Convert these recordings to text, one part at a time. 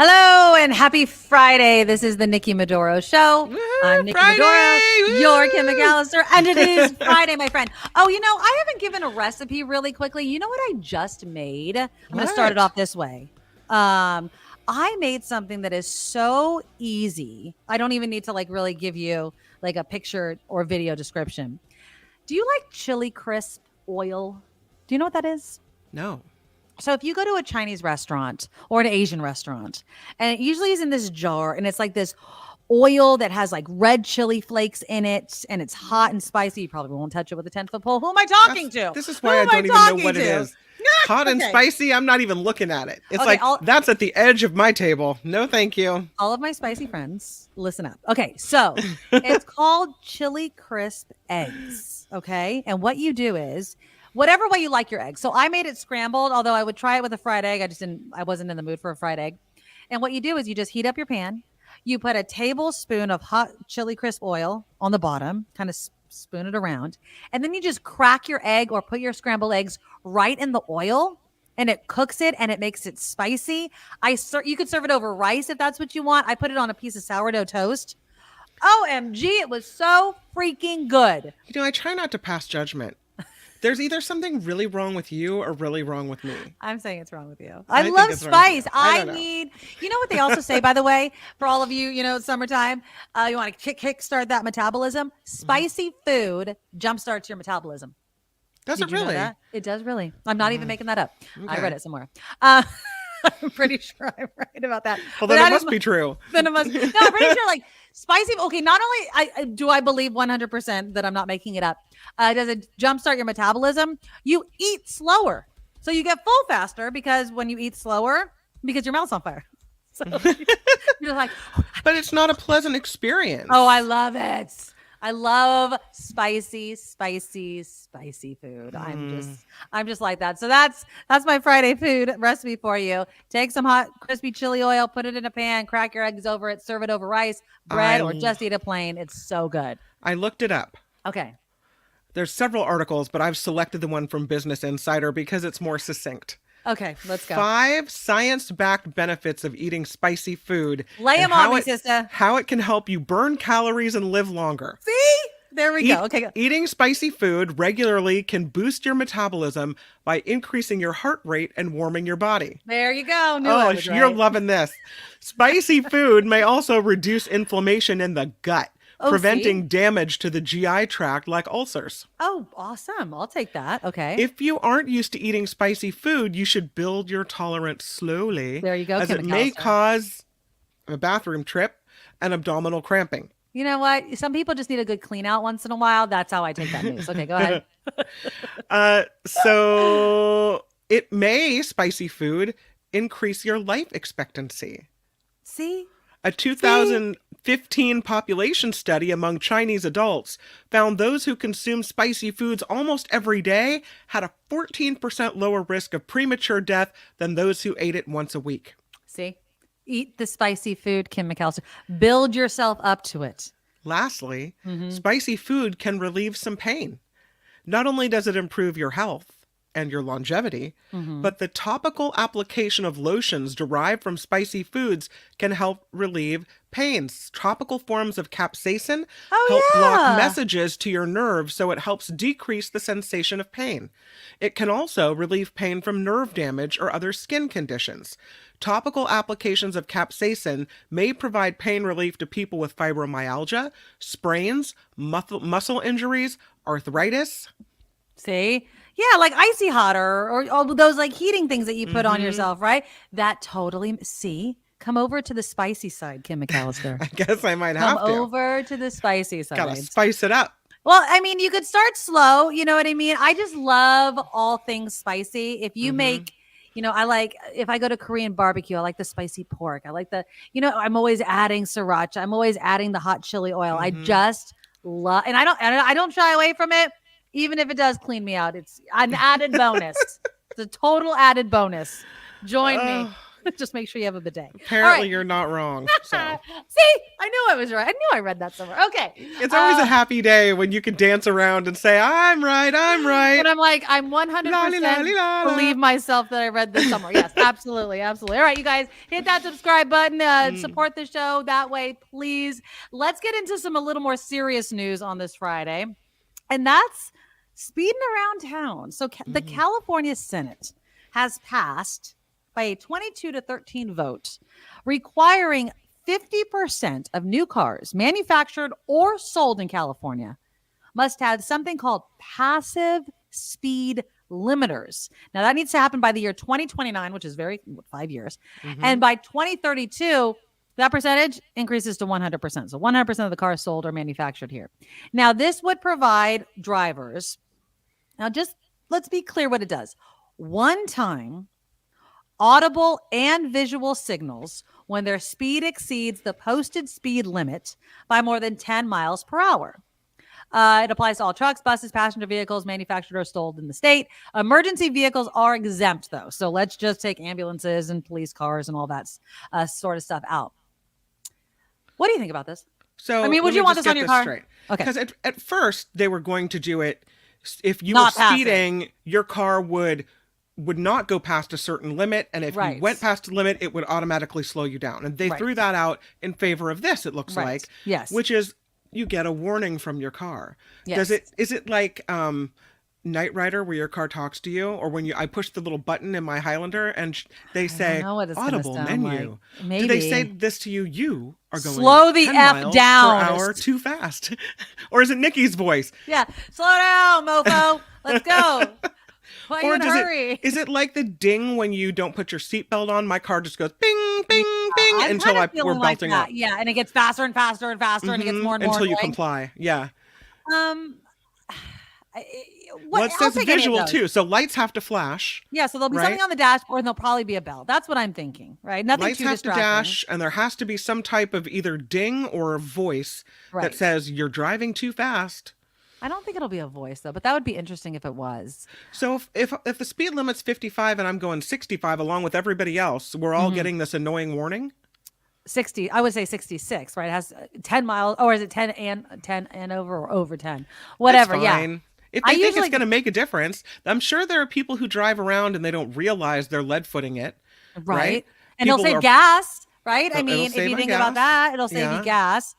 Hello and happy Friday. This is the Nikki Maduro Show. I'm Nikki Maduro, your Kim McAllister, and it is Friday, my friend. Oh, I haven't given a recipe really quickly. You know what I just made? I'm going to start it off this way. I made something that is so easy. I don't even need to really give you a picture or video description. Do you like chili crisp oil? Do you know what that is? No. So if you go to a Chinese restaurant or an Asian restaurant, and it usually is in this jar, and it's like this oil that has red chili flakes in it, and it's hot and spicy. You probably won't touch it with a 10-foot pole. Who am I talking to? This is why I don't even know what it is. Hot and spicy, I'm not even looking at it. It's that's at the edge of my table. No, thank you. All of my spicy friends, listen up. Okay, so it's called chili crisp eggs, okay? And what you do is, whatever way you like your eggs. So I made it scrambled, although I would try it with a fried egg. I wasn't in the mood for a fried egg. And what you do is you just heat up your pan. You put a tablespoon of hot chili crisp oil on the bottom, kind of spoon it around. And then you just crack your egg or put your scrambled eggs right in the oil, and it cooks it and it makes it spicy. You could serve it over rice if that's what you want. I put it on a piece of sourdough toast. OMG, it was so freaking good. I try not to pass judgment. There's either something really wrong with you or really wrong with me. I'm saying it's wrong with you. I love spice. I need, what they also say, by the way, for all of you, it's summertime, you want to kickstart that metabolism. Spicy food jumpstarts your metabolism. Does it really? It does really. I'm not even making that up. Okay. I read it somewhere. I'm pretty sure I'm right about that. Well, then it must be true. Then it must. No, I'm pretty sure spicy. Okay, not only do I believe 100% that I'm not making it up. Does it jumpstart your metabolism? You eat slower. So you get full faster because when you eat slower, because your mouth's on fire. So you're like, but it's not a pleasant experience. Oh, I love it. I love spicy food. I'm just like that. So that's my Friday food recipe for you. Take some hot, crispy chili oil, put it in a pan, crack your eggs over it, serve it over rice, bread, or just eat it plain. It's so good. I looked it up. Okay. There's several articles, but I've selected the one from Business Insider because it's more succinct. Okay, let's go. 5 science-backed benefits of eating spicy food. Lay them on me, sister. How it can help you burn calories and live longer. See? There we go. Okay. Eating spicy food regularly can boost your metabolism by increasing your heart rate and warming your body. There you go. You're loving this. Spicy food may also reduce inflammation in the gut, preventing damage to the GI tract like ulcers. Oh, awesome. I'll take that. Okay. If you aren't used to eating spicy food, you should build your tolerance slowly. There you go. As it may cause a bathroom trip and abdominal cramping. You know what? Some people just need a good clean out once in a while. That's how I take that news. Okay, go ahead. So spicy food increase your life expectancy. See? A 2015 population study among Chinese adults found those who consumed spicy foods almost every day had a 14% lower risk of premature death than those who ate it once a week. See? Eat the spicy food, Kim McAllister. Build yourself up to it. Lastly, spicy food can relieve some pain. Not only does it improve your health and your longevity, but the topical application of lotions derived from spicy foods can help relieve pains. Tropical forms of capsaicin help block messages to your nerves, so it helps decrease the sensation of pain. It can also relieve pain from nerve damage or other skin conditions. Topical applications of capsaicin may provide pain relief to people with fibromyalgia, sprains, muscle injuries, arthritis. See? Yeah, like icy hot or all those heating things that you put on yourself, right? That totally, come over to the spicy side, Kim McAllister. I guess I might have to. Come over to the spicy side. Gotta spice it up. Well, I mean, you could start slow, you know what I mean? I just love all things spicy. If you make, if I go to Korean barbecue, I like the spicy pork. I like I'm always adding sriracha. I'm always adding the hot chili oil. I just love, and I don't shy away from it. Even if it does clean me out, it's an added bonus. It's a total added bonus. Join me. Just make sure you have a bidet. Apparently you're not wrrong. So. See, I knew I was right. I knew I read that somewhere. Okay. It's always a happy day when you can dance around and say, I'm right. And I'm like, I'm 100% believe myself that I read this somewhere. Yes, absolutely. Absolutely. All right, you guys, hit that subscribe button. Support the show that way, please. Let's get into some a little more serious news on this Friday. And that's speeding around town. So the California Senate has passed by a 22-13 vote, requiring 50% of new cars manufactured or sold in California must have something called passive speed limiters. Now that needs to happen by the year 2029, which is 5 years. And by 2032, that percentage increases to 100%. So 100% of the cars sold are manufactured here. Now this would provide drivers. Now just let's be clear what it does. One-time audible and visual signals when their speed exceeds the posted speed limit by more than 10 miles per hour. It applies to all trucks, buses, passenger vehicles manufactured or sold in the state. Emergency vehicles are exempt, though. So let's just take ambulances and police cars and all that sort of stuff out. What do you think about this? So, I mean, would you want this on your car? Straight. Okay. Because at first they were going to do it if you were speeding, your car would not go past a certain limit, and if you went past the limit, it would automatically slow you down. And they threw that out in favor of this, it looks like. Yes. Which is you get a warning from your car. Yes. Is it like Knight Rider where your car talks to you, or when I push the little button in my Highlander and they say audible menu? Like. Maybe. Do they say this to you? You are going slow the 10 F miles down per hour too fast. Or is it Nikki's voice? Yeah. Slow down, mofo. Let's go. Why or is it like the ding when you don't put your seatbelt on? My car just goes bing, bing, bing until we're belting up. Yeah, and it gets faster and faster and faster, and it gets more and more until you annoying. Comply. Yeah. It says visual too, so lights have to flash. Yeah, so there'll be something on the dashboard, and there'll probably be a bell. That's what I'm thinking, right? Nothing lights too have distracting. To dash, and there has to be some type of either ding or a voice that says you're driving too fast. I don't think it'll be a voice though, but that would be interesting if it was. So if the speed limit's 55 and I'm going 65 along with everybody else, we're all getting this annoying warning? 60, I would say 66, right? It has 10 miles, or is it 10 and over or over 10? Whatever, That's fine. Yeah. If they think it's going to make a difference, I'm sure there are people who drive around and they don't realize they're lead footing it. Right. And it'll save gas, right? I mean, if you think about that, it'll save you gas.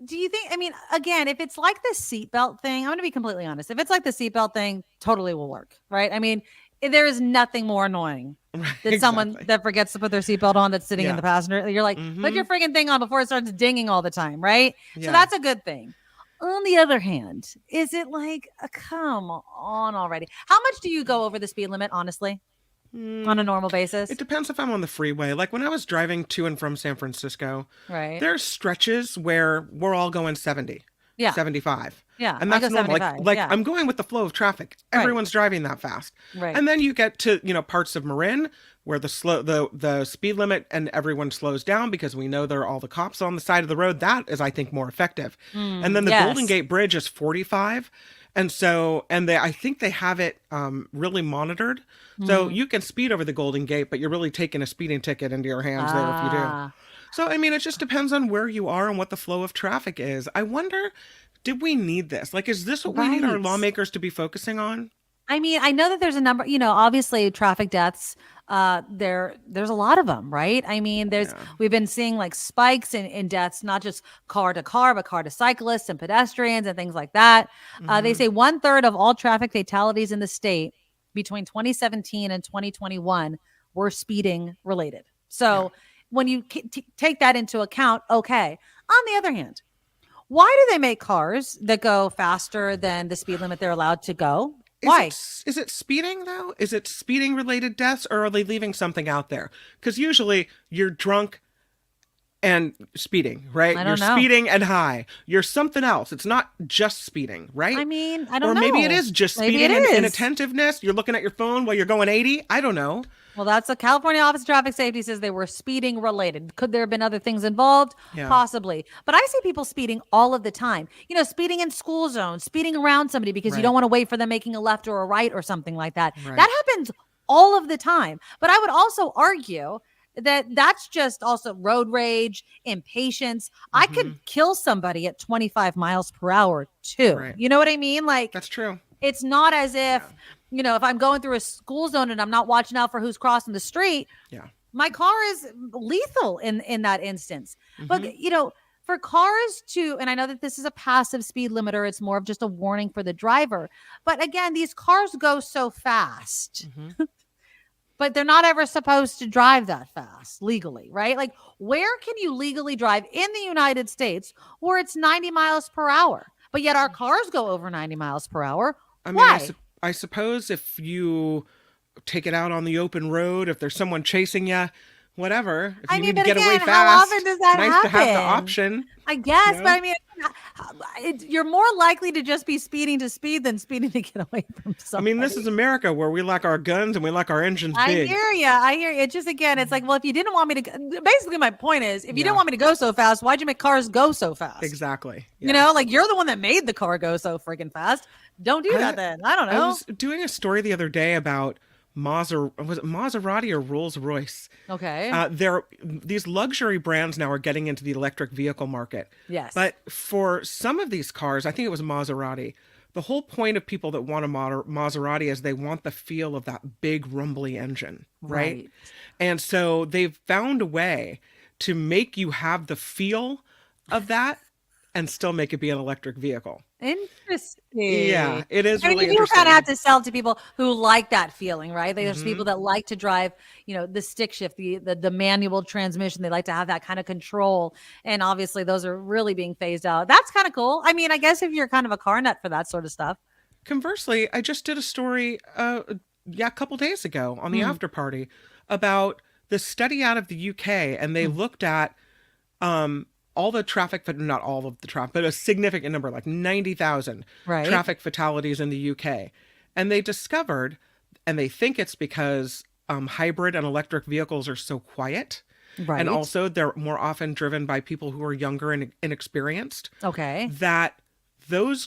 Do you think, I mean, again, if it's like the seatbelt thing, I'm going to be completely honest. If it's like the seatbelt thing, totally will work, right? I mean, there is nothing more annoying than someone that forgets to put their seatbelt on that's sitting in the passenger. You're like, put your freaking thing on before it starts dinging all the time, right? Yeah. So that's a good thing. On the other hand, is it like, come on already? How much do you go over the speed limit, honestly? On a normal basis? It depends if I'm on the freeway. Like when I was driving to and from San Francisco, there's stretches where we're all going 70, 75. Yeah, and that's normal. Like I'm going with the flow of traffic. Everyone's driving that fast. Right. And then you get to, parts of Marin where the speed limit and everyone slows down because we know there are all the cops on the side of the road. That is, I think, more effective. And then the Golden Gate Bridge is 45. And so, I think they have it really monitored. So you can speed over the Golden Gate, but you're really taking a speeding ticket into your hands there if you do. So, I mean, it just depends on where you are and what the flow of traffic is. I wonder, did we need this? Like, is this what we need our lawmakers to be focusing on? I mean, I know that there's a number, obviously traffic deaths, there's a lot of them, right? I mean, we've been seeing like spikes in deaths, not just car to car, but car to cyclists and pedestrians and things like that. They say 1/3 of all traffic fatalities in the state between 2017 and 2021 were speeding related. So when you take that into account, okay. On the other hand, why do they make cars that go faster than the speed limit they're allowed to go? Why? Is it speeding, though? Is it speeding-related deaths, or are they leaving something out there? Because usually you're drunk and speeding, right? I don't know. You're speeding and high. You're something else. It's not just speeding, right? I mean, I don't know. Or maybe it is just speeding and inattentiveness. You're looking at your phone while you're going 80. I don't know. Well, that's the California Office of Traffic Safety says they were speeding related. Could there have been other things involved? Yeah. Possibly. But I see people speeding all of the time. Speeding in school zones, speeding around somebody because you don't want to wait for them making a left or a right or something like that. Right. That happens all of the time. But I would also argue that that's just also road rage, impatience. I could kill somebody at 25 miles per hour too. Right. You know what I mean? Like, That's true. it's not as if, if I'm going through a school zone and I'm not watching out for who's crossing the street. Yeah. My car is lethal in that instance. But, for cars to, and I know that this is a passive speed limiter, it's more of just a warning for the driver. But again, these cars go so fast, but they're not ever supposed to drive that fast legally, right? Like, where can you legally drive in the United States where it's 90 miles per hour? But yet our cars go over 90 miles per hour. I mean, Why? I suppose if you take it out on the open road, if there's someone chasing you, whatever. If you need to get away fast, how often does that nice happen? to have the option. I guess, but I mean, you're more likely to just be speeding to speed than speeding to get away from somebody. I mean, this is America where we like our guns and we like our engines big. I hear you. It's just, again, it's like, well, if you didn't want me to, basically my point is, if you didn't want me to go so fast, why'd you make cars go so fast? Exactly. Yeah. Like, you're the one that made the car go so freaking fast. Don't do that then. I don't know. I was doing a story the other day about was it Maserati or Rolls-Royce? Okay. These luxury brands now are getting into the electric vehicle market. Yes. But for some of these cars, I think it was Maserati, the whole point of people that want a Maserati is they want the feel of that big rumbly engine, right? And so they've found a way to make you have the feel of that and still make it be an electric vehicle. Interesting. Yeah, it is really you interesting. kind of have to sell to people who like that feeling, right? There's people that like to drive, the stick shift, the manual transmission. They like to have that kind of control. And obviously those are really being phased out. That's kind of cool. I mean, I guess if you're kind of a car nut for that sort of stuff. Conversely, I just did a story a couple days ago on the after party about the study out of the UK, and they looked at all the traffic, but not all of the traffic, but a significant number, like 90,000 traffic fatalities in the UK. And they discovered, and they think it's because hybrid and electric vehicles are so quiet. Right. And also they're more often driven by people who are younger and inexperienced. Okay. That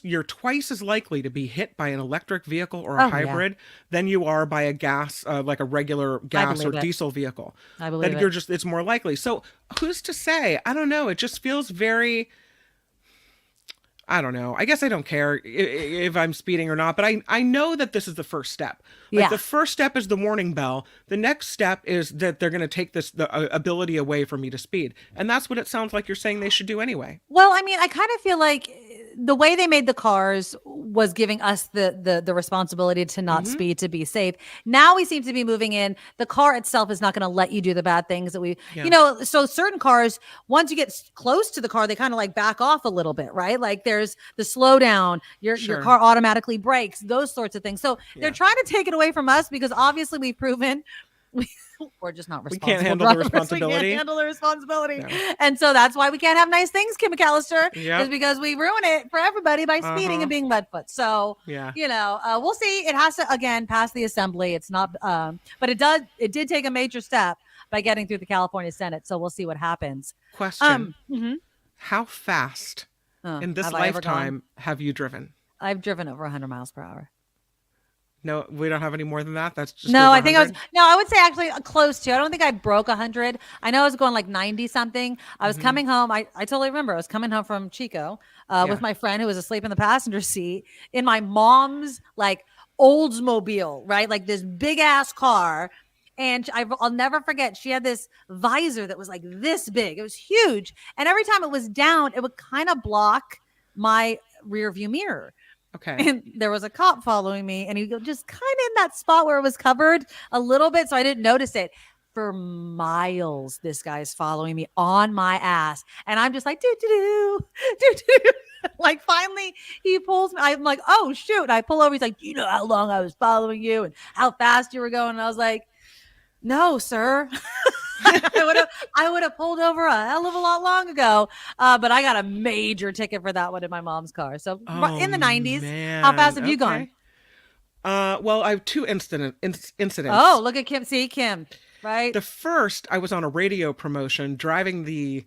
you're twice as likely to be hit by an electric vehicle or a hybrid than you are by a gas, like a regular gas or diesel vehicle. I believe it's more likely. So who's to say? I don't know. It just feels very, I don't know. I guess I don't care if I'm speeding or not, but I know that this is the first step. Like the first step is the warning bell. The next step is that they're going to take the ability away from me to speed. And that's what it sounds like you're saying they should do anyway. Well, I mean, I kind of feel like the way they made the cars was giving us the responsibility to not speed, to be safe. Now we seem to be moving in. The car itself is not going to let you do the bad things that we, so certain cars, once you get close to the car, they kind of like back off a little bit, right? Like there's the slow down, your car automatically brakes, those sorts of things. So they're trying to take it away from us because obviously we've proven we're just not responsible. We can't handle the responsibility. We can't handle the responsibility. No. And so that's why we can't have nice things, Kim McAllister, is because we ruin it for everybody by speeding and being leadfoot. So, we'll see. It has to, again, pass the assembly. It's not, but it did take a major step by getting through the California Senate. So we'll see what happens. Question. How fast in this lifetime have you driven? I've driven over 100 miles per hour. No, we don't have any more than that. That's just I think I would say actually close to. I don't think I broke 100. I know I was going like 90 something. I was coming home. I totally remember. I was coming home from Chico with my friend who was asleep in the passenger seat in my mom's like Oldsmobile, right? Like this big ass car. And I'll never forget, she had this visor that was like this big. It was huge. And every time it was down, it would kind of block my rear view mirror. Okay. And there was a cop following me, and he just kind of in that spot where it was covered a little bit, so I didn't notice it. For miles, this guy's following me on my ass, and I'm just like, do. Like finally, he pulls me. I'm like, oh shoot! I pull over. He's like, do you know how long I was following you and how fast you were going? And I was like, no, sir. I would have pulled over a hell of a lot long ago, but I got a major ticket for that one in my mom's car. So in the 90s, man. How fast have you gone? Well, I have two incidents. Oh, look at Kim. See, Kim, right? The first, I was on a radio promotion driving the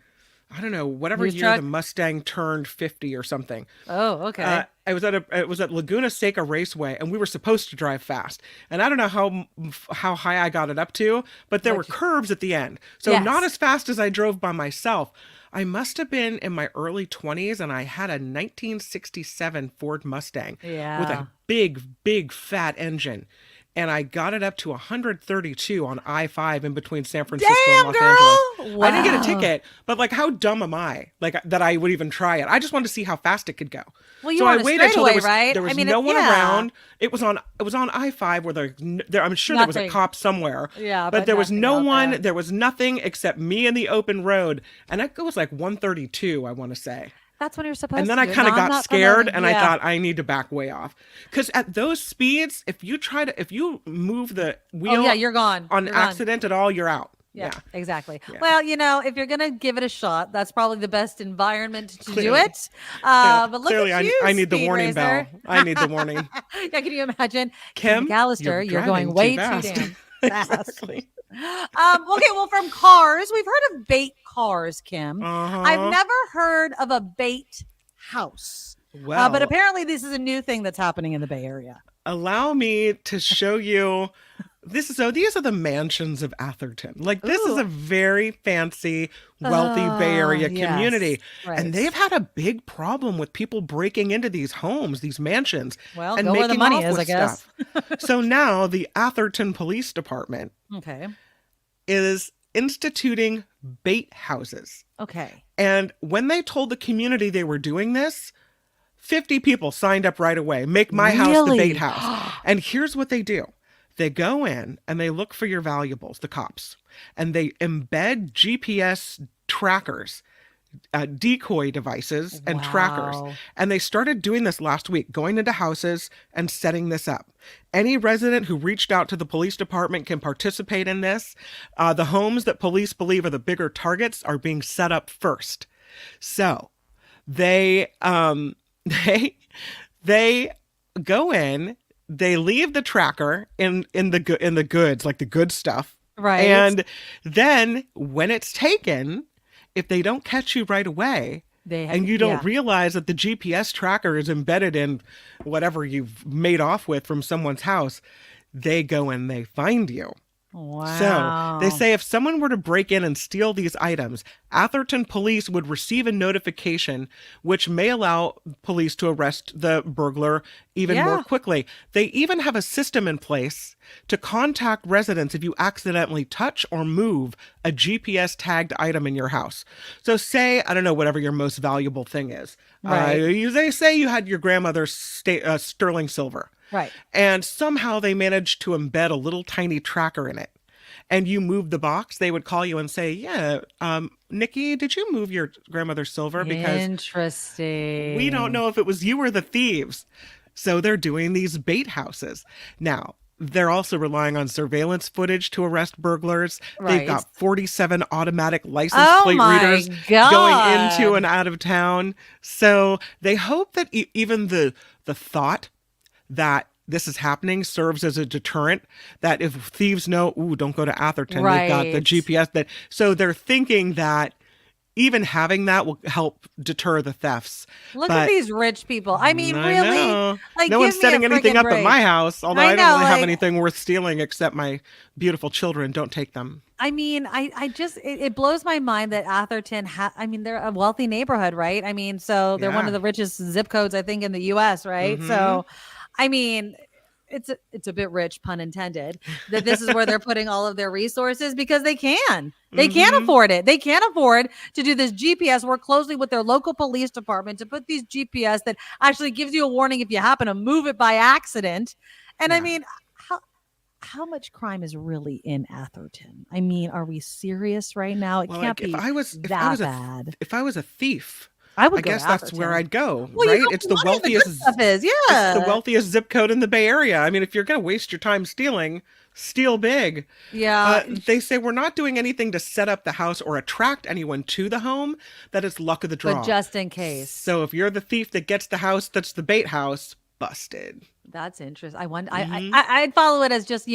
I don't know, whatever News year truck? the Mustang turned 50 or something. Oh, okay. It was at Laguna Seca Raceway, and we were supposed to drive fast. And I don't know how high I got it up to, but there were curves at the end, so not Yes. as fast as I drove by myself. I must have been in my early 20s, and I had a 1967 Ford Mustang with Yeah. a big fat engine. And I got it up to 132 on I-5 in between San Francisco and Damn, Los Angeles. girl. I didn't get a Wow. ticket, but like, how dumb am I? Like, that I would even try it. I just wanted to see how fast it could go. Well, you So I want a waited till straightaway, right? there was I mean, no one yeah. around. It was on I-5 where I'm sure there was a Nothing. cop somewhere. Yeah, but but there was nothing no out one. there. There was nothing except me and the open road, and that was like 132. I want to say. That's when you're supposed And to then I do it. kind No, of I'm got not scared, promoting- and I yeah. thought I need to back way off. Because at those speeds, if you move the wheel, Oh, yeah, you're gone. on You're gone. accident at all, you're out. Yeah, exactly. Yeah. Well, if you're gonna give it a shot, that's probably the best environment to do Clearly. it. But look Clearly, at you, I need the Speed warning Racer. bell. I need the warning. Yeah, can you imagine, Kim, McAllister? You're going driving way too too fast. damn fast. Exactly. Okay, well, from cars, we've heard of bait cars, Kim. Uh-huh. I've never heard of a bait house. Well, But apparently, this is a new thing that's happening in the Bay Area. allow me to show you. These are the mansions of Atherton. Like, this is Ooh. a very fancy, wealthy Bay Area Yes, community. right. And they've had a big problem with people breaking into these homes, these mansions, Well, and go where the making money off is, with I guess. stuff. So now the Atherton Police Department Okay. is instituting bait houses. Okay. And when they told the community they were doing this, 50 people signed up right away. Make my house the Really? bait house. And here's what they do. They go in and they look for your valuables, the cops, and they embed GPS trackers, decoy devices, and trackers. Wow. And they started doing this last week, going into houses and setting this up. Any resident who reached out to the police department can participate in this. The homes that police believe are the bigger targets are being set up first. So they they go in, they leave the tracker in the goods, like the good stuff. Right. And then when it's taken, if they don't catch you right away, and you don't realize that the GPS tracker is embedded in whatever you've made off with from someone's house, they go and they find you. Wow. So they say if someone were to break in and steal these items, Atherton police would receive a notification which may allow police to arrest the burglar even more quickly. They even have a system in place to contact residents if you accidentally touch or move a GPS tagged item in your house. So say, I don't know, whatever your most valuable thing is. Right. They say you had your grandmother's sterling silver. Right. And somehow they managed to embed a little tiny tracker in it. And you move the box, they would call you and say, yeah, Nikki, did you move your grandmother's silver? Because interesting. we don't know if it was you or the thieves. So they're doing these bait houses. Now, they're also relying on surveillance footage to arrest burglars. Right. They've got 47 automatic license Oh plate my readers God. going into and out of town. So they hope that even the thought that this is happening serves as a deterrent, that if thieves know, ooh, don't go to Atherton, they've got the Right. GPS. So they're thinking that even having that will help deter the thefts. Look But at these rich people. I mean, I really? know. Like, No one's give me a setting anything friggin' up at my break. house, although I I don't know, really have like- anything worth stealing except my beautiful children. Don't take them. I mean, I just, it blows my mind that Atherton, they're a wealthy neighborhood, right? I mean, so they're one Yeah. of the richest zip codes, I think, in the US, right? Mhm. So, I mean, it's a bit rich, pun intended, that this is where they're putting all of their resources because they can. They can't Mhm. afford it. They can't afford to do this GPS, work closely with their local police department to put these GPS that actually gives you a warning if you happen to move it by accident. And I Yeah. mean, how much crime is really in Atherton? I mean, are we serious right now? It Well, can't like, be if I was bad. if I was a thief, I would I go guess to that's where Atherton. I'd go, Well, right? you It's the know, money, good wealthiest stuff is, yeah. It's the wealthiest zip code in the Bay Area. I mean, if you're going to waste your time stealing, steal big. Yeah. They say we're not doing anything to set up the house or attract anyone to the home. That is luck of the draw. But just in case. So if you're the thief that gets the house that's the bait house, busted. That's interesting. I wonder. Mhm. I'd follow it as just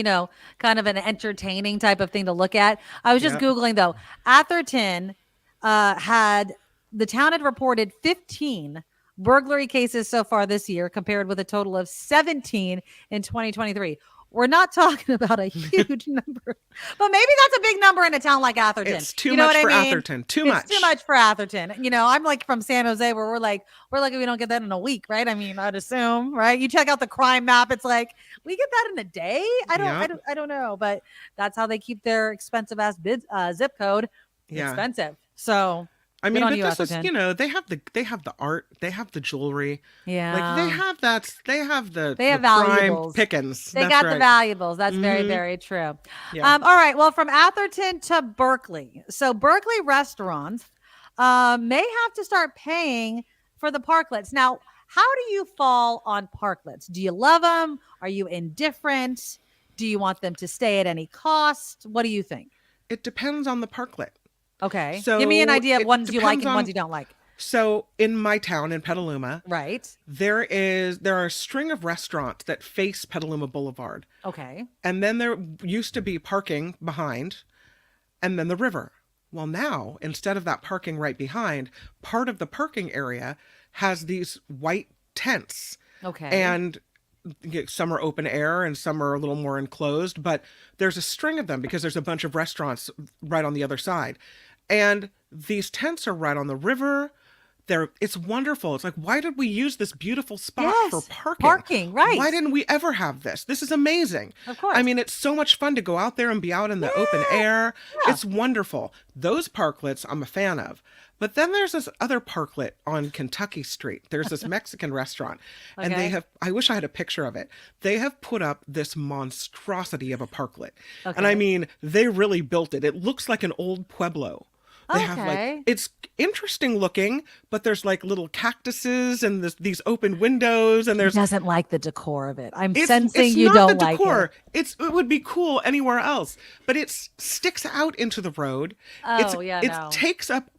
kind of an entertaining type of thing to look at. I was just Yep. googling though. Atherton had the town had reported 15 burglary cases so far this year, compared with a total of 17 in 2023. We're not talking about a huge number, but maybe that's a big number in a town like Atherton. It's too you know much what for I mean? Atherton. Too It's much. too much for Atherton. I'm like from San Jose, where we're lucky we don't get that in a week, right? I mean, I'd assume, right? You check out the crime map, it's like we get that in a day. I don't know, but that's how they keep their expensive ass zip code expensive. So I mean, but this Atherton. is, they have the art, they have the jewelry. Yeah. Like they have the valuables. Prime pickings. They got the valuables. That's very, very true. Yeah. All right. Well, from Atherton to Berkeley. So Berkeley restaurants may have to start paying for the parklets. Now, how do you fall on parklets? Do you love them? Are you indifferent? Do you want them to stay at any cost? What do you think? It depends on the parklet. Okay. So give me an idea of ones you like and ones you don't like. So in my town, in Petaluma, right, there are a string of restaurants that face Petaluma Boulevard. Okay. And then there used to be parking behind, and then the river. Well, now, instead of that parking right behind, part of the parking area has these white tents. Okay. And some are open air and some are a little more enclosed, but there's a string of them because there's a bunch of restaurants right on the other side. And these tents are right on the river. It's wonderful. It's like, why did we use this beautiful spot for parking? Parking, right. Why didn't we ever have this? This is amazing. Of course. I mean, it's so much fun to go out there and be out in the open air. Yeah. It's wonderful. Those parklets I'm a fan of. But then there's this other parklet on Kentucky Street. There's this Mexican restaurant. And I wish I had a picture of it. They have put up this monstrosity of a parklet. Okay. And I mean, they really built it. It looks like an old pueblo. They have it's interesting looking, but there's like little cactuses and these open windows, and there's. He doesn't like the decor of it. I'm sensing you don't like it. It would be cool anywhere else, but it sticks out into the road. It takes up,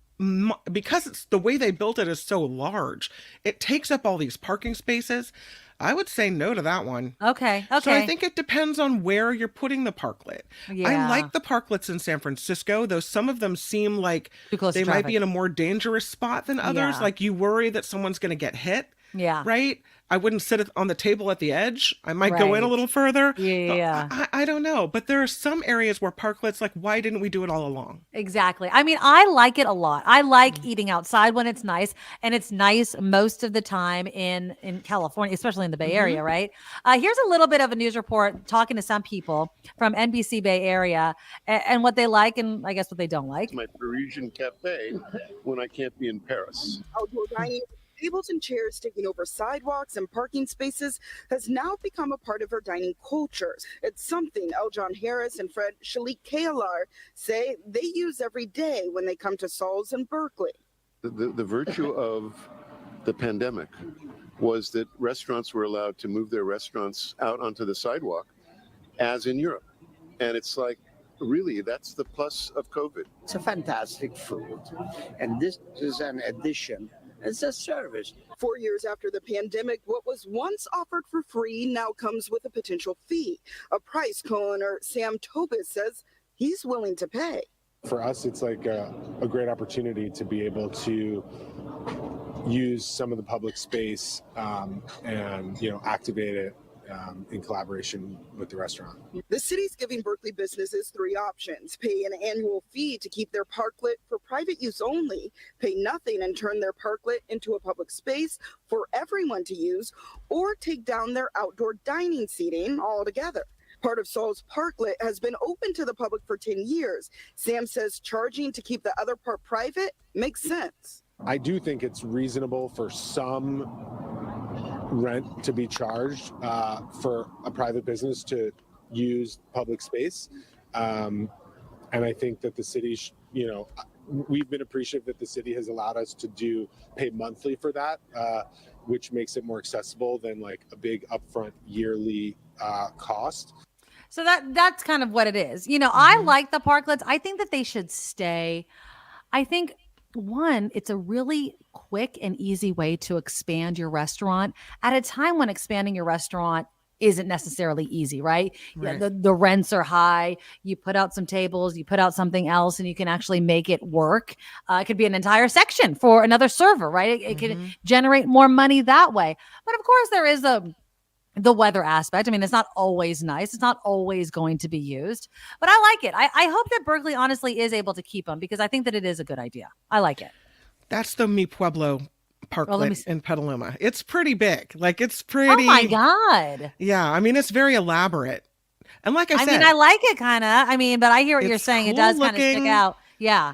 because it's the way they built it is so large. It takes up all these parking spaces. I would say no to that one. Okay. So I think it depends on where you're putting the parklet. Yeah. I like the parklets in San Francisco, though some of them seem like they might be in a more dangerous spot than others. Yeah. Like you worry that someone's going to get hit. Yeah. Right? I wouldn't sit on the table at the edge. I might go in a little further. Yeah. I don't know. But there are some areas where parklets, like, why didn't we do it all along? Exactly. I mean, I like it a lot. I like eating outside when it's nice. And it's nice most of the time in California, especially in the Bay Area, right? Here's a little bit of a news report talking to some people from NBC Bay Area and what they like and I guess what they don't like. My Parisian cafe when I can't be in Paris. Outdoor dining. Tables and chairs taking over sidewalks and parking spaces has now become a part of our dining culture. It's something Eljon Harris and Fred Shalik Kalar say they use every day when they come to Saul's in Berkeley. The virtue of the pandemic was that restaurants were allowed to move their restaurants out onto the sidewalk, as in Europe. And it's like, really, that's the plus of COVID. It's a fantastic food. And this is an addition. It's a service. 4 years after the pandemic, what was once offered for free now comes with a potential fee, a price co-owner Sam Tobis says he's willing to pay. For us, it's like a great opportunity to be able to use some of the public space and activate it in collaboration with the restaurant. The city's giving Berkeley businesses 3 options: pay an annual fee to keep their parklet for private use only, pay nothing and turn their parklet into a public space for everyone to use, or take down their outdoor dining seating altogether. Part of Saul's Parklet has been open to the public for 10 years. Sam says charging to keep the other part private makes sense. I do think it's reasonable for some rent to be charged for a private business to use public space. And I think that the city, we've been appreciative that the city has allowed us to pay monthly for that, which makes it more accessible than like a big upfront yearly cost. So that's kind of what it is. I like the parklets. I think that they should stay. I think one, it's a really quick and easy way to expand your restaurant at a time when expanding your restaurant isn't necessarily easy, right? Right. The rents are high. You put out some tables, you put out something else, and you can actually make it work. It could be an entire section for another server, right? It can generate more money that way. But of course, there is the weather aspect. I mean, it's not always nice. It's not always going to be used, but I like it. I hope that Berkeley honestly is able to keep them because I think that it is a good idea. I like it. That's the Mi Pueblo Parklet in Petaluma. It's pretty big. Like it's pretty. Oh my God. Yeah. I mean, it's very elaborate. And like I said, mean, I like it kind of. I mean, but I hear what you're it's saying. It cool does kind of stick looking. out. Yeah.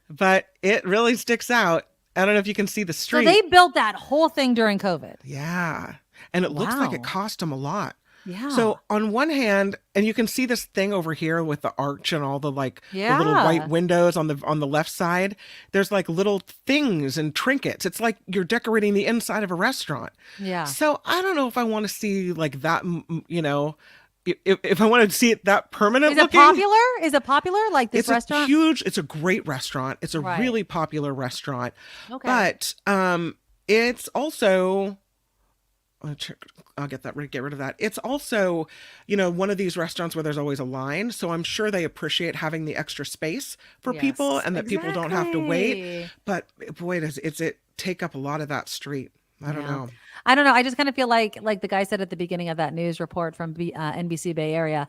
But it really sticks out. I don't know if you can see the So street. they built that whole thing during COVID. Yeah. And it looks like it Wow. cost them a lot. Yeah. So on one hand, and you can see this thing over here with the arch and all the like the little Yeah. white windows on the left side. There's like little things and trinkets. It's like you're decorating the inside of a restaurant. Yeah. So I don't know if I want to see like that, you know, if I want to see it that permanent Is it looking. popular? Is it popular? Like this It's restaurant? it's a great restaurant. It's a Right. really popular restaurant. Okay. But it's also I'll get rid of that. It's also, you know, one of these restaurants where there's always a line. So I'm sure they appreciate having the extra space for people Yes, and that people don't have to wait. exactly. But boy, does it take up a lot of that street. I don't Yeah. know. I don't know. I just kind of feel like the guy said at the beginning of that news report from NBC Bay Area,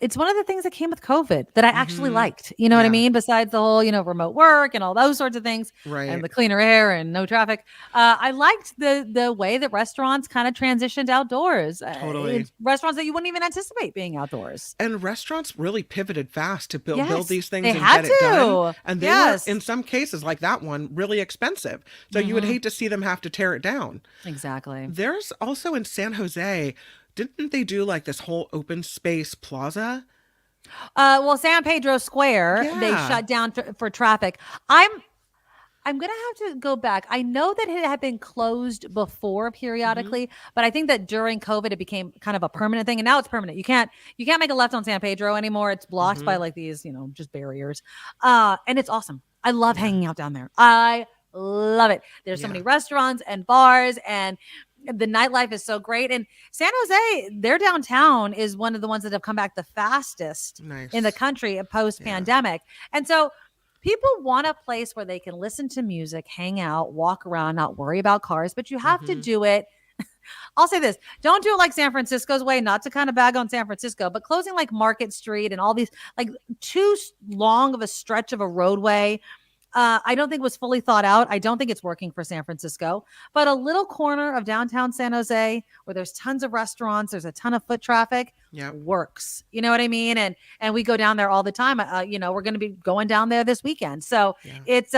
it's one of the things that came with COVID that I actually liked. You know what I Yeah. mean? Besides the whole, you know, remote work and all those sorts of things Right. and the cleaner air and no traffic. I liked the way that restaurants kind of transitioned outdoors. Totally. It's restaurants that you wouldn't even anticipate being outdoors. And restaurants really pivoted fast to build Yes, these things they and had get it done. to. And they Yes. were, in some cases, like that one, really expensive. So you would hate to see them have to tear it down. Exactly. There's also in San Jose, didn't they do like this whole open space plaza? Well, San Pedro Square, they Yeah. shut down for traffic. I'm gonna have to go back. I know that it had been closed before periodically, but I think that during COVID it became kind of a permanent thing, and now it's permanent. You can't make a left on San Pedro anymore. It's blocked by like these, you know, just barriers. And it's awesome. I love hanging out down there. I love it. There's so many restaurants and bars and the nightlife is so great. And San Jose, their downtown is one of the ones that have come back the fastest Nice. in the country post pandemic. And so people want a place where they can listen to music, hang out, walk around, not worry about cars, but you have to do it. I'll say this, don't do it like San Francisco's way, not to kind of bag on San Francisco, but closing like Market Street and all these, like too long of a stretch of a roadway. I don't think was fully thought out. I don't think it's working for San Francisco, but a little corner of downtown San Jose where there's tons of restaurants, there's a ton of foot traffic, works. You know what I mean? And we go down there all the time. You know, we're going to be going down there this weekend. So it's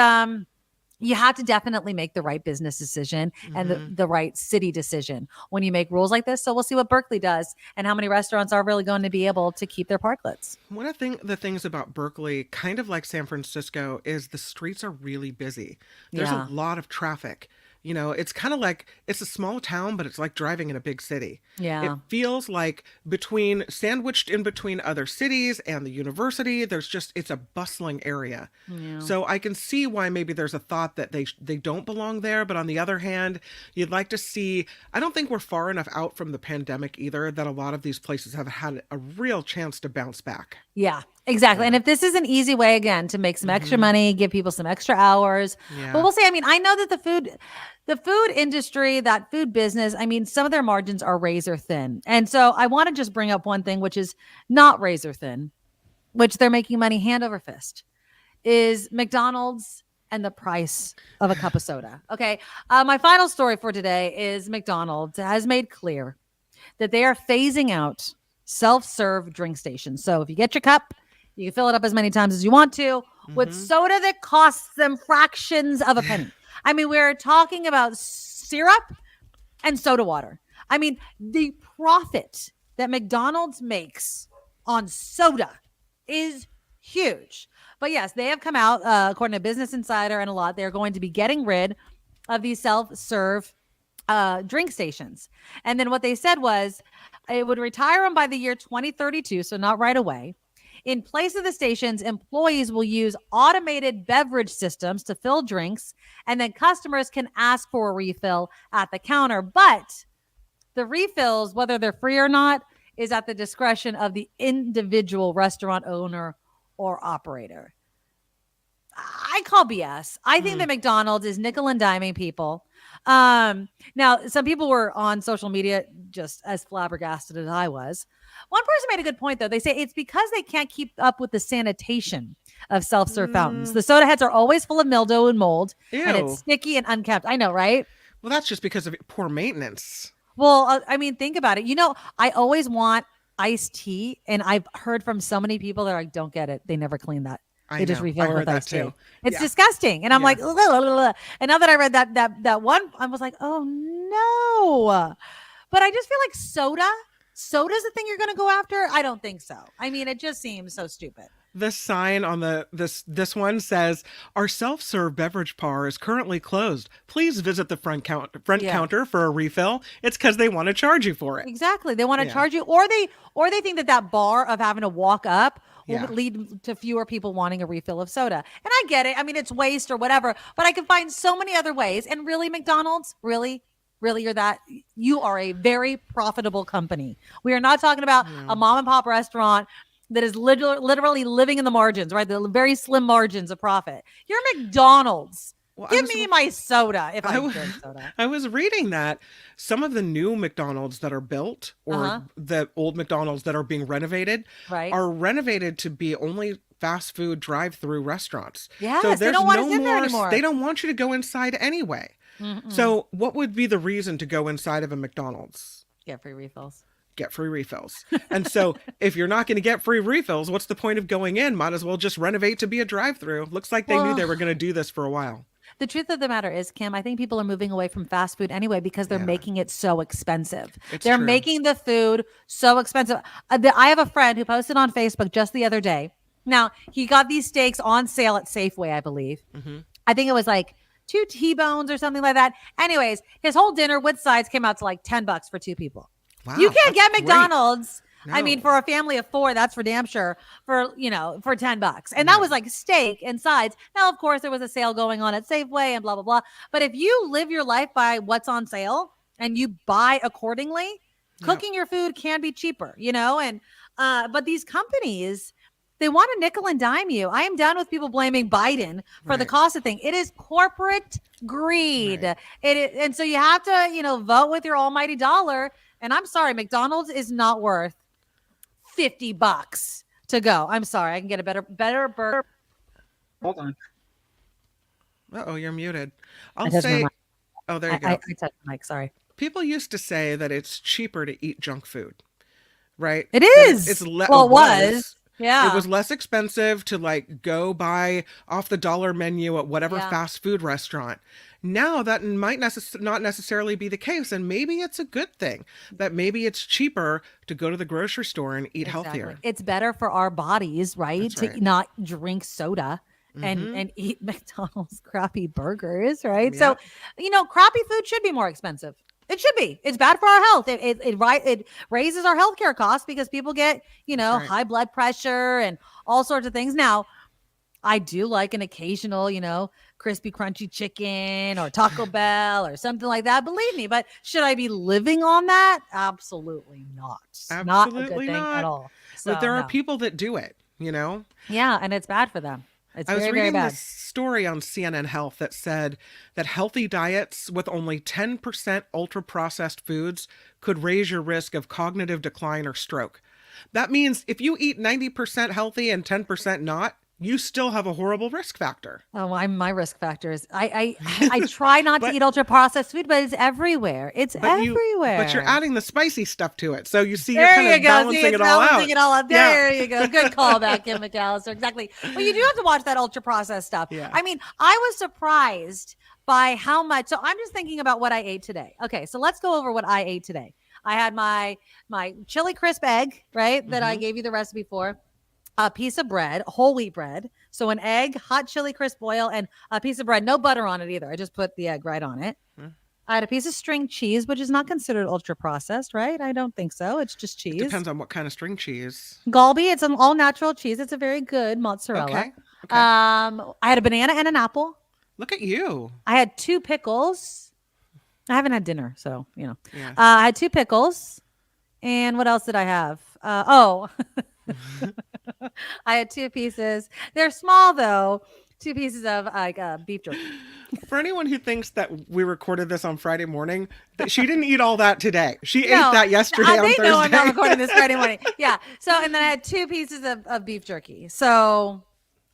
you have to definitely make the right business decision and the right city decision when you make rules like this. So we'll see what Berkeley does and how many restaurants are really going to be able to keep their parklets. One of the things about Berkeley, kind of like San Francisco, is the streets are really busy. There's a lot of traffic. You know, it's kind of like it's a small town, but it's like driving in a big city. Yeah. It feels like sandwiched in between other cities and the university, it's a bustling area. Yeah. So I can see why maybe there's a thought that they don't belong there. But on the other hand, you'd like to see, I don't think we're far enough out from the pandemic either that a lot of these places have had a real chance to bounce back. Yeah, exactly. And if this is an easy way, again, to make some extra money, give people some extra hours, but we'll see. I mean, I know that the food industry, that food business, I mean, some of their margins are razor thin. And so I want to just bring up one thing, which is not razor thin, which they're making money hand over fist, is McDonald's and the price of a cup of soda. Okay. My final story for today is McDonald's has made clear that they are phasing out self-serve drink stations. So if you get your cup, you can fill it up as many times as you want to with soda that costs them fractions of a penny. I mean, we're talking about syrup and soda water. I mean, the profit that McDonald's makes on soda is huge. But yes, they have come out, according to Business Insider and a lot, they're going to be getting rid of these self-serve drink stations. And then what they said was it would retire them by the year 2032, so not right away. In place of the stations, employees will use automated beverage systems to fill drinks, and then customers can ask for a refill at the counter. But The refills, whether they're free or not, is at the discretion of the individual restaurant owner or operator. I call BS. I think that McDonald's is nickel and diming people. Now, some people were on social media just as flabbergasted as I was. One person made a good point, though. They say it's because they can't keep up with the sanitation of self-serve fountains. The soda heads are always full of mildew and mold, and Ew. it's sticky and unkept. I know, right? Well, that's just because of poor maintenance. Well, I mean, think about it. I always want iced tea, and I've heard from so many people that are like, don't get it. They never clean that. They just refill it with iced tea. It's disgusting. And I'm like, ugh, ugh, ugh, ugh. And now that I read that one, I was like, oh no. But I just feel like soda's the thing you're going to go after. I don't think so. I mean, it just seems so stupid. The sign on this one says, "Our self-serve beverage bar is currently closed. Please visit the front counter for a refill." It's because they want to charge you for it. Exactly. They want to charge you, or they think that bar of having to walk up will lead to fewer people wanting a refill of soda. And I get it. I mean, it's waste or whatever, but I can find so many other ways. And really, McDonald's, really, you are a very profitable company. We are not talking about a mom and pop restaurant that is literally living in the margins, right? The very slim margins of profit. You're McDonald's. Well, Give me my soda if I drink soda. I was reading that some of the new McDonald's that are built, or the old McDonald's that are being renovated, are renovated to be only fast food drive-through restaurants. Yes, so they don't want us in there anymore. They don't want you to go inside anyway. So what would be the reason to go inside of a McDonald's? Get free refills. Get free refills. And so if you're not going to get free refills, what's the point of going in? Might as well just renovate to be a drive-through. Looks like they knew they were going to do this for a while. The truth of the matter is, Kim, I think people are moving away from fast food anyway because they're making it so expensive. They're making the food so expensive. I have a friend who posted on Facebook just the other day. Now, he got these steaks on sale at Safeway, I believe. I think it was like 2 T-bones or something like that. Anyways, his whole dinner with sides came out to like $10 for 2 people. Wow, you can't get McDonald's. No. I mean, for a family of 4, that's for damn sure, for $10. And that was like steak and sides. Now, of course, there was a sale going on at Safeway and blah, blah, blah. But if you live your life by what's on sale and you buy accordingly, cooking your food can be cheaper, and but these companies, they want to nickel and dime you. I am done with people blaming Biden for the cost of thing. It is corporate greed. And so you have to, vote with your almighty dollar. And I'm sorry, McDonald's is not worth $50 to go. I'm sorry. I can get a better burger. Hold on. Uh-oh, you're muted. Oh, there you go. I touched the mic. Sorry. People used to say that it's cheaper to eat junk food, right? It is. It was. Yeah. It was less expensive to go buy off the dollar menu at whatever fast food restaurant. Now that might not necessarily be the case. And maybe it's a good thing that maybe it's cheaper to go to the grocery store and eat healthier. It's better for our bodies, right? To not drink soda and eat McDonald's crappy burgers, right? Yeah. So, crappy food should be more expensive. It should be. It's bad for our health. It raises our healthcare costs because people get, high blood pressure and all sorts of things. Now, I do like an occasional, crispy, crunchy chicken or Taco Bell or something like that. Believe me. But should I be living on that? Absolutely not. Absolutely not a good thing at all. So, but there are people that do it, Yeah, and it's bad for them. It's I was very, reading very bad. this story on CNN Health that said that healthy diets with only 10% ultra-processed foods could raise your risk of cognitive decline or stroke. That means if you eat 90% healthy and 10% not, you still have a horrible risk factor. Oh, my risk factor is I try not to eat ultra processed food, but it's everywhere. It's everywhere. But you're adding the spicy stuff to it. So you see, there you're kind of go. balancing it all out. There you go. Good call back, Kim McAllister. Exactly. Well, you do have to watch that ultra processed stuff. Yeah. I mean, I was surprised by how much. So I'm just thinking about what I ate today. Okay, so let's go over what I ate today. I had my chili crisp egg, right? That I gave you the recipe for. A piece of bread, whole wheat bread. So an egg, hot chili crisp oil, and a piece of bread. No butter on it either. I just put the egg right on it. I had a piece of string cheese, which is not considered ultra processed, right? I don't think so. It's just cheese. It depends on what kind of string cheese. Galbi, it's an all natural cheese. It's a very good mozzarella. Okay. I had a banana and an apple. Look at you. I had 2 pickles. I haven't had dinner, so you know. Yeah. I had 2 pickles, and what else did I have? I had 2 pieces. They're small though. 2 pieces of like beef jerky. For anyone who thinks that we recorded this on Friday morning, that she didn't eat all that today. She ate that yesterday on they Thursday. know I'm not recording this Friday morning. Yeah. So and then I had 2 pieces of beef jerky. So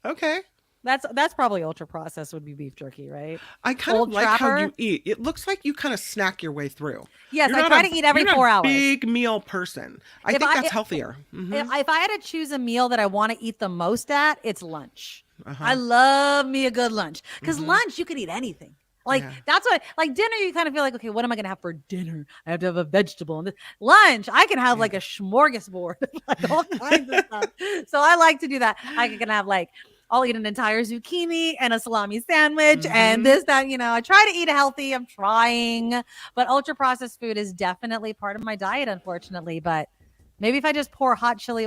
Okay. that's probably ultra processed would be beef jerky, right? I kind Old of like how Trapper? you eat. It looks like you kind of snack your way through. Yes, You're I not try to eat every you're not 4 a hours. big meal person. I If think I- that's if- healthier. Mhm. If I had to choose a meal that I want to eat the most at, it's lunch. Uh-huh. I love me a good lunch because lunch you can eat anything. Like Yeah. that's what like dinner you kind of feel like, okay, what am I gonna have for dinner? I have to have a vegetable. And lunch I can have like a smorgasbord, like all kinds of stuff. So I like to do that. I can have like I'll eat an entire zucchini and a salami sandwich and this, that, I try to eat healthy. I'm trying, but ultra processed food is definitely part of my diet, unfortunately. But maybe if I just pour hot chili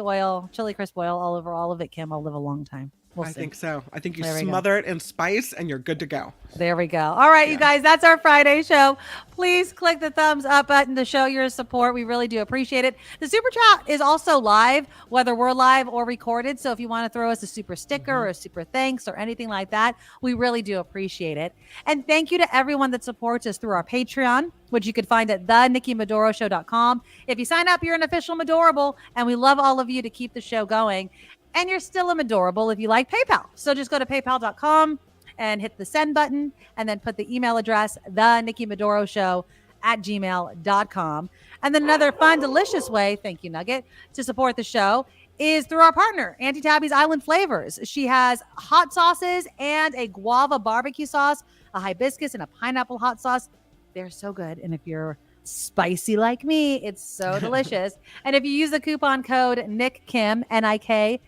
crisp oil all over all of it, Kim, I'll live a long time. We'll I see. think so. I think you There we go. smother it in spice and you're good to go. There we go. All right, you guys, that's our Friday show. Please click the thumbs up button to show your support. We really do appreciate it. The super chat is also live, whether we're live or recorded. So if you want to throw us a super sticker or a super thanks or anything like that, we really do appreciate it. And thank you to everyone that supports us through our Patreon, which you can find at thenikkimadoroshow.com. If you sign up, you're an official Madorable, and we love all of you to keep the show going. And you're still a Madorable if you like PayPal. So just go to paypal.com and hit the send button and then put the email address, thenikkimadoroshow@gmail.com. And then another fun, delicious way, thank you, Nugget, to support the show is through our partner, Auntie Tabby's Island Flavors. She has hot sauces and a guava barbecue sauce, a hibiscus, and a pineapple hot sauce. They're so good. And if you're spicy like me, it's so delicious. And if you use the coupon code NICKKIM, NIKKIM,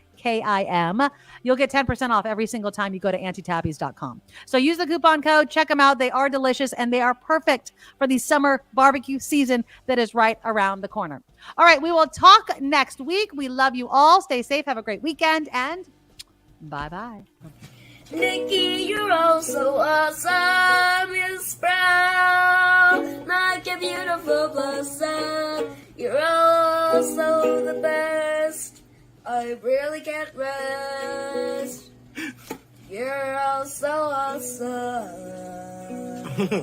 you'll get 10% off every single time you go to antitabbies.com. So use the coupon code, check them out. They are delicious and they are perfect for the summer barbecue season that is right around the corner. All right, we will talk next week. We love you all. Stay safe. Have a great weekend and bye-bye. Nikki, you're all so awesome. You're proud, like a beautiful blossom. You're also the best. I really can't rest. You're all so awesome.